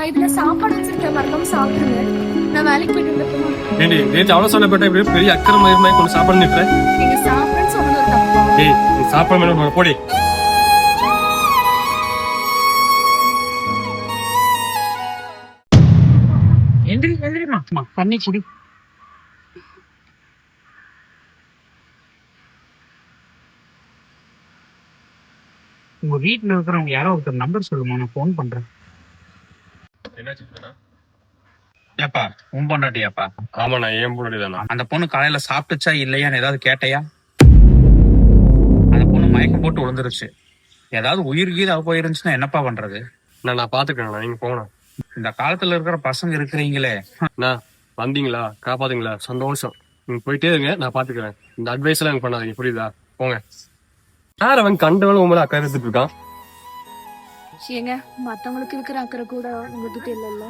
இதுல சாப்பாடு வச்சிருக்க மறக்காம சாப்பிடுங்க. நான் வேலைக்கு போயிட்டு வந்துருக்கேன். ஏண்டி நேற்று அவ்வளோ சொன்னப்பட்ட இப்படி பெரிய அக்கறை மயிர்மாய் கொஞ்சம் சாப்பாடு நிட்டுறேன். நீங்க சாப்பிடுன்னு சொன்னது ஒரு தப்பா? ஏய் நீ சாப்பாடு மேலே போடி. எந்திரிமா தண்ணி குடி. உங்க வீட்டுல இருக்கிறவங்க யாரோ ஒருத்தர் நம்பர் சொல்லுமா, நான் போன் பண்றேன். ஏப்பா உன் பொண்டாட்டியாப்பா? ஆமா நான் ஏன் பொண்டாட்டி தானா? அந்த பொண்ணு காலையில சாப்பிட்டுச்சா இல்லையான்னு ஏதாவது கேட்டையா? அந்த பொண்ணு மயக்கம் போட்டு விழுந்துருச்சு. ஏதாவது உயிர் கீது போயிருந்துச்சுன்னா என்னப்பா பண்றது? நான் பாத்துக்கிறேன், நீங்க போகணும். இந்த காலத்துல இருக்கிற பசங்க இருக்கிறீங்களே. நான் வந்தீங்களா காப்பாத்துங்களா சந்தோஷம். நீங்க போயிட்டே இருங்க, நான் பாத்துக்கிறேன். இந்த அட்வைஸ் எல்லாம் எனக்கு பண்ணாதீங்க, புரியுதா? போங்க. யார் அவன் கண்டவன் உங்களை அக்கறை எடுத்துட்டு இருக்கான்? ஏங்க மத்தவங்களுக்கு இருக்கிற அக்கறை கூட உங்ககிட்ட இல்ல.